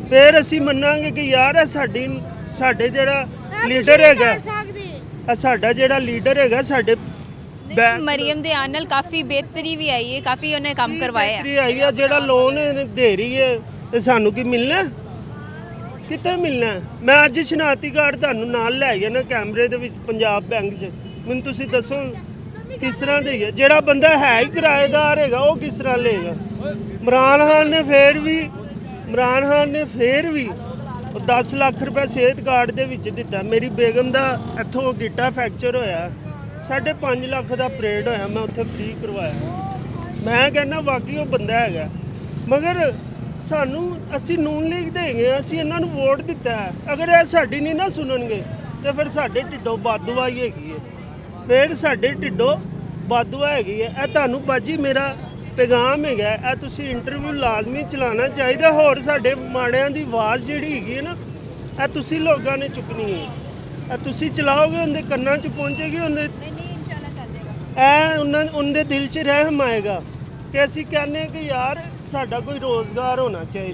ਫਿਰ ਅਸੀਂ ਮੰਨਾਂਗੇ ਕਿ ਯਾਰ ਇਹ ਸਾਡੇ ਜਿਹੜਾ ਲੀਡਰ ਹੈਗਾ, ਸਾਡਾ ਜਿਹੜਾ ਲੀਡਰ ਹੈਗਾ ਸਾਡੇ ਮਰੀਮ ਦੇ ਆਉਣ ਨਾਲ ਕਾਫੀ ਬਿਹਤਰੀ ਵੀ ਆਈ ਹੈ, ਕਾਫੀ ਉਹਨੇ ਕੰਮ ਕਰਵਾਇਆ ਬਿਹਤਰੀ ਆਈ ਆ। ਜਿਹੜਾ ਲੋਨ ਦੇ ਰਹੀ ਹੈ ਤੇ ਸਾਨੂੰ ਕੀ ਮਿਲਣਾ, ਕਿੱਥੇ ਮਿਲਣਾ? ਮੈਂ ਅੱਜ ਸ਼ਨਾਖਤੀ ਕਾਰਡ ਤੁਹਾਨੂੰ ਨਾਲ ਲੈ ਗਿਆ ਨਾ ਕੈਮਰੇ ਦੇ ਵਿੱਚ ਪੰਜਾਬ ਬੈਂਕ 'ਚ, ਮੈਨੂੰ ਤੁਸੀਂ ਦੱਸੋ ਕਿਸ ਤਰ੍ਹਾਂ ਦੇਈਏ? ਜਿਹੜਾ ਬੰਦਾ ਹੈ ਹੀ ਕਿਰਾਏਦਾਰ ਹੈਗਾ ਉਹ ਕਿਸ ਤਰ੍ਹਾਂ ਲਏਗਾ? ਇਮਰਾਨ ਖਾਨ ਨੇ ਫੇਰ ਵੀ 10 ਲੱਖ ਰੁਪਏ ਸਿਹਤ ਕਾਰਡ ਦੇ ਵਿੱਚ ਦਿੱਤਾ। ਮੇਰੀ ਬੇਗਮ ਦਾ ਇੱਥੋਂ ਗਿੱਟਾ ਫ੍ਰੈਕਚਰ ਹੋਇਆ, 5.5 ਲੱਖ ਦਾ ਆਪਰੇਟ ਹੋਇਆ, ਮੈਂ ਉੱਥੇ ਫ੍ਰੀ ਕਰਵਾਇਆ। ਮੈਂ ਕਹਿੰਦਾ ਵਾਕਈ ਉਹ ਬੰਦਾ ਹੈਗਾ। ਮਗਰ ਅਸੀਂ ਨੂਨ ਲੀਗ ਦੇ ਗਏ, ਅਸੀਂ ਇਹਨਾਂ ਨੂੰ ਵੋਟ ਦਿੱਤਾ ਹੈ। ਅਗਰ ਇਹ ਸਾਡੀ ਨਹੀਂ ਨਾ ਸੁਣਨਗੇ ਤੇ ਫਿਰ ਸਾਡੇ ਢਿੱਡੋਂ ਬਦਦੁਆ ਹੀ ਹੈਗੀ ਹੈ, ਫਿਰ ਸਾਡੇ ਢਿੱਡੋਂ ਬਦਦੁਆ ਹੈਗੀ ਹੈ। ਇਹ ਤੁਹਾਨੂੰ ਬਾਜੀ ਮੇਰਾ ਪੈਗਾਮ ਹੈਗਾ, ਇਹ ਤੁਸੀਂ ਇੰਟਰਵਿਊ ਲਾਜ਼ਮੀ ਚਲਾਉਣਾ ਚਾਹੀਦਾ। ਹੋਰ ਸਾਡੇ ਮਾੜਿਆਂ ਦੀ ਆਵਾਜ਼ ਜਿਹੜੀ ਹੈਗੀ ਹੈ ਨਾ, ਇਹ ਤੁਸੀਂ ਲੋਕਾਂ ਨੇ ਚੁੱਕਣੀ ਹੈ। ਇਹ ਤੁਸੀਂ ਚਲਾਓਗੇ, ਉਹਦੇ ਕੰਨਾਂ 'ਚ ਪਹੁੰਚੇਗੀ, ਉਹਦੇ ਉਹਦੇ ਦਿਲ 'ਚ ਰਹਿਮ ਆਏਗਾ ਕਿ ਅਸੀਂ ਕਹਿੰਦੇ ਕਿ ਯਾਰ ਸਾਡਾ ਕੋਈ ਰੋਜ਼ਗਾਰ ਹੋਣਾ ਚਾਹੀਦਾ।